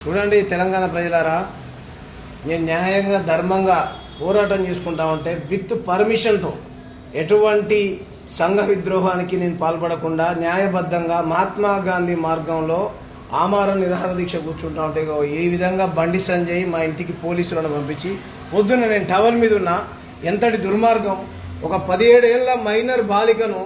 చూడండి తెలంగాణ ప్రజలారా, నేను న్యాయంగా ధర్మంగా పోరాటం చేసుకుంటా ఉంటే విత్ పర్మిషన్తో ఎటువంటి సంఘ విద్రోహానికి నేను పాల్పడకుండా న్యాయబద్ధంగా మహాత్మా గాంధీ మార్గంలో ఆమరణ నిరాహార దీక్ష కూర్చుంటా ఉంటే ఈ విధంగా బండి సంజయ్ మా ఇంటికి పోలీసులను పంపించి పొద్దున్న నేను టవల్ మీద ఉన్న ఎంతటి దుర్మార్గం, ఒక 17 ఏళ్ల మైనర్ బాలికను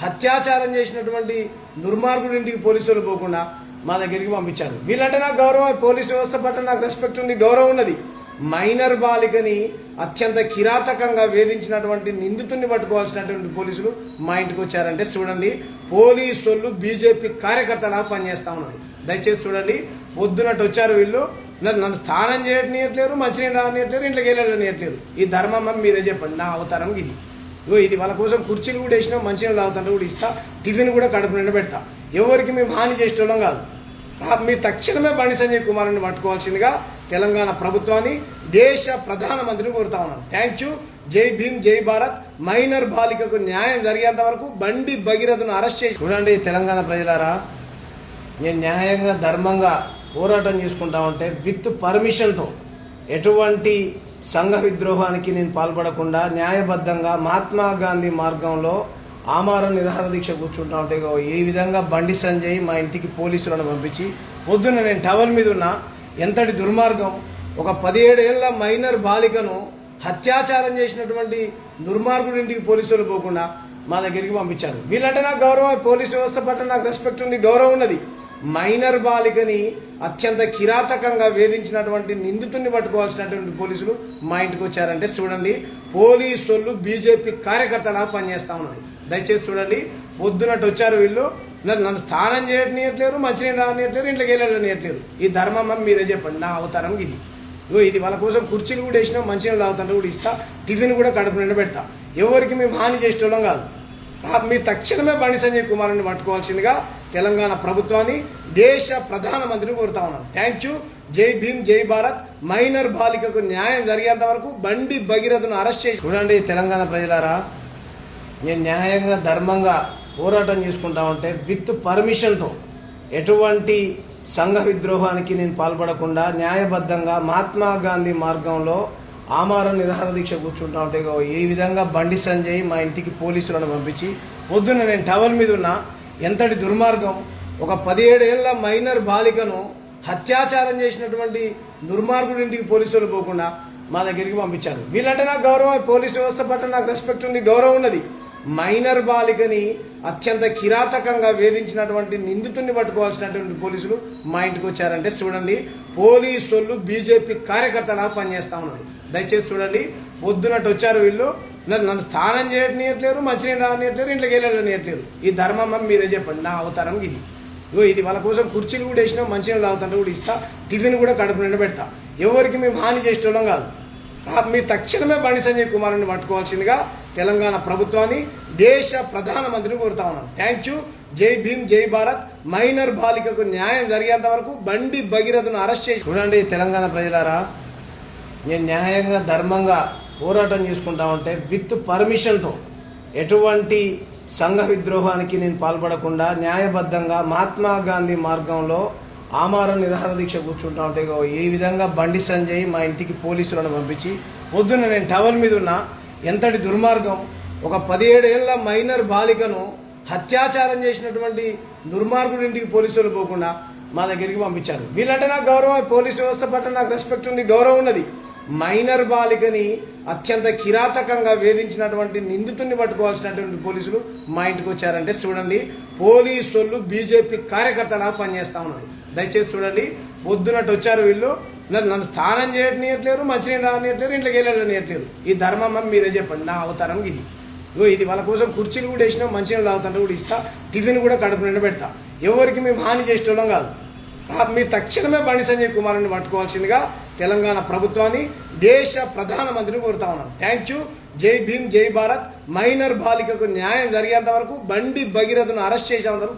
అత్యాచారం చేసినటువంటి దుర్మార్గుడి ఇంటికి పోలీసులు పోకుండా మా దగ్గరికి పంపించారు. వీళ్ళంటే నాకు గౌరవం, పోలీసు వ్యవస్థ పట్ల నాకు రెస్పెక్ట్ ఉంది, గౌరవం ఉన్నది. మైనర్ బాలికని అత్యంత కిరాతకంగా వేధించినటువంటి నిందితుడిని పట్టుకోవాల్సినటువంటి పోలీసులు మా ఇంటికి వచ్చారంటే చూడండి, పోలీసులు బీజేపీ కార్యకర్తలా పనిచేస్తా ఉన్నారు. దయచేసి చూడండి, పొద్దునట్టు వచ్చారు వీళ్ళు, నన్ను స్నానం చేయట్లేరు, మంచినీళ్ళు రానియట్లేరు, ఇంట్లోకి వెళ్ళనియట్లేరు. ఈ ధర్మం మీరే చెప్పండి, నా అవతారం ఇది. ఇది వాళ్ళ కోసం కుర్చీలు కూడా వేసినా, మంచినీళ్ళు తాగుతుంటే కూడా ఇస్తా, టిఫిన్ కూడా కడుపు నిండా పెడతా. ఎవరికి మేము హాని చేసేటోళ్ళం కాదు. మీ తక్షణమే బండి సంజయ్ కుమార్ని పట్టుకోవాల్సిందిగా తెలంగాణ ప్రభుత్వాన్ని, దేశ ప్రధానమంత్రిని కోరుతా ఉన్నాను. Thank you. జై భీమ్, జై భారత్. మైనర్ బాలికకు న్యాయం జరిగేంత వరకు బండి భగీరథను అరెస్ట్ చేసి చూడండి. తెలంగాణ ప్రజలారా, నేను న్యాయంగా ధర్మంగా పోరాటం చేసుకుంటా ఉంటే విత్ పర్మిషన్తో ఎటువంటి సంఘ విద్రోహానికి నేను పాల్పడకుండా న్యాయబద్ధంగా మహాత్మా గాంధీ మార్గంలో ఆమరణ నిరాహార దీక్ష కూర్చుంటా ఉంటే ఈ విధంగా బండి సంజయ్ మా ఇంటికి పోలీసులను పంపించి పొద్దున్న నేను టవల్ మీద ఉన్న ఎంతటి దుర్మార్గం, ఒక 17 ఏళ్ల మైనర్ బాలికను అత్యాచారం చేసినటువంటి దుర్మార్గుడి ఇంటికి పోలీసులు పోకుండా మా దగ్గరికి పంపించారు. వీళ్ళంటే నాకు గౌరవం, పోలీసు వ్యవస్థ పట్ల నాకు రెస్పెక్ట్ ఉంది, గౌరవం ఉన్నది. మైనర్ బాలికని అత్యంత కిరాతకంగా వేధించినటువంటి నిందితుడిని పట్టుకోవాల్సినటువంటి పోలీసులు మా ఇంటికి వచ్చారంటే చూడండి, పోలీసులు బీజేపీ కార్యకర్తలా పనిచేస్తా ఉన్నారు. దయచేసి చూడండి, పొద్దునట్టు వచ్చారు వీళ్ళు, నన్ను స్నానం చేయట్లేరు, మంచినీళ్ళు రానియట్లేరు, ఇంట్లోకి వెళ్ళనియట్లేరు. ఈ ధర్మం మీరే చెప్పండి, నా అవతారం ఇది. ఇది వాళ్ళ కోసం కుర్చీలు కూడా వేసినా, మంచినీళ్ళు తాగుతుంటే కూడా ఇస్తా, టిఫిన్ కూడా కడుపు నిండా పెడతా. ఎవరికి మేము హాని చేసేటోళ్ళం కాదు. మీ తక్షణమే బండి సంజయ్ కుమార్ని పట్టుకోవాల్సిందిగా తెలంగాణ ప్రభుత్వాన్ని, దేశ ప్రధానమంత్రిని కోరుతా ఉన్నాను. Thank you. జై భీమ్, జై భారత్. మైనర్ బాలికకు న్యాయం జరిగేంత వరకు బండి భగీరథను అరెస్ట్ చేసి చూడండి. తెలంగాణ ప్రజలారా, నేను న్యాయంగా ధర్మంగా పోరాటం చేసుకుంటా ఉంటే విత్ పర్మిషన్తో ఎటువంటి సంఘ విద్రోహానికి నేను పాల్పడకుండా న్యాయబద్ధంగా మహాత్మా గాంధీ మార్గంలో ఆమరణ నిరాహార దీక్ష కూర్చుంటా ఉంటే ఈ విధంగా బండి సంజయ్ మా ఇంటికి పోలీసులను పంపించి పొద్దున్న నేను టవల్ మీద ఉన్న ఎంతటి దుర్మార్గం, ఒక 17 ఏళ్ల మైనర్ బాలికను అత్యాచారం చేసినటువంటి దుర్మార్గుడి ఇంటికి పోలీసులు పోకుండా మా దగ్గరికి పంపించారు. వీళ్ళంటే నాకు గౌరవం, పోలీసు వ్యవస్థ పట్ల నాకు రెస్పెక్ట్ ఉంది, గౌరవం ఉన్నది. మైనర్ బాలికని అత్యంత కిరాతకంగా వేధించినటువంటి నిందితుడిని పట్టుకోవాల్సినటువంటి పోలీసులు మా ఇంటికి వచ్చారంటే చూడండి, పోలీసులు బీజేపీ కార్యకర్తలా పనిచేస్తా ఉన్నారు. దయచేసి చూడండి, పొద్దునట్టు వచ్చారు వీళ్ళు, నన్ను స్నానం చేయట్లేరు, మంచినీళ్ళు రానియట్లేరు, ఇంట్లోకి వెళ్ళనియట్లేరు. ఈ ధర్మం మీరే చెప్పండి, నా అవతారం ఇది. ఇది వాళ్ళ కోసం కుర్చీలు కూడా వేసినా, మంచినీళ్ళు తాగుతుంటే కూడా ఇస్తా, టిఫిన్ కూడా కడుపు నిండా పెడతా. ఎవరికి మేము హాని చేసేటోళ్ళం కాదు. మీ తక్షణమే బండి సంజయ్ కుమార్ని పట్టుకోవాల్సిందిగా తెలంగాణ ప్రభుత్వాన్ని, దేశ ప్రధానమంత్రిని కోరుతా ఉన్నాను. Thank you. జై భీమ్, జై భారత్. మైనర్ బాలికకు న్యాయం జరిగేంత వరకు బండి భగీరథను అరెస్ట్ చేసి చూడండి. తెలంగాణ ప్రజలారా, నేను న్యాయంగా ధర్మంగా పోరాటం చేసుకుంటా ఉంటే విత్ పర్మిషన్తో ఎటువంటి సంఘ విద్రోహానికి నేను పాల్పడకుండా న్యాయబద్ధంగా మహాత్మా గాంధీ మార్గంలో ఆమరణ నిరాహార దీక్ష కూర్చుంటా ఉంటే ఈ విధంగా బండి సంజయ్ మా ఇంటికి పోలీసులను పంపించి పొద్దున్న నేను టవల్ మీద ఉన్న ఎంతటి దుర్మార్గం, ఒక 17 ఏళ్ల మైనర్ బాలికను అత్యాచారం చేసినటువంటి దుర్మార్గుడి ఇంటికి పోలీసులు పోకుండా మా దగ్గరికి పంపించారు. వీళ్ళంటే నాకు గౌరవం, పోలీసు వ్యవస్థ పట్ల నాకు రెస్పెక్ట్ ఉంది, గౌరవం ఉన్నది. మైనర్ బాలికని అత్యంత కిరాతకంగా వేధించినటువంటి నిందితుడిని పట్టుకోవాల్సినటువంటి పోలీసులు మా ఇంటికి వచ్చారంటే చూడండి, పోలీసులు బీజేపీ కార్యకర్తలా పనిచేస్తా ఉన్నారు. దయచేసి చూడండి, పొద్దునట్టు వచ్చారు వీళ్ళు, నన్ను స్నానం చేయట్లేరు, మంచినీళ్ళు రానియట్లేరు, ఇంట్లోకి వెళ్ళనియట్లేరు. ఈ ధర్మం మీరే చెప్పండి, నా అవతారం ఇది. ఇది వాళ్ళ కోసం కుర్చీలు కూడా వేసినా, మంచినీళ్ళు తాగుతుంటే కూడా ఇస్తా, టిఫిన్ కూడా కడుపు నిండా పెడతా. ఎవరికి మేము హాని చేసేటోళ్ళం కాదు. మీ తక్షణమే బండి సంజయ్ కుమార్ని పట్టుకోవాల్సిందిగా తెలంగాణ ప్రభుత్వాన్ని, దేశ ప్రధానమంత్రిని కోరుతా ఉన్నాను. Thank you. జై భీమ్, జై భారత్. మైనర్ బాలికకు న్యాయం జరిగేంత వరకు బండి భగీరథను అరెస్ట్ చేసేంత వరకు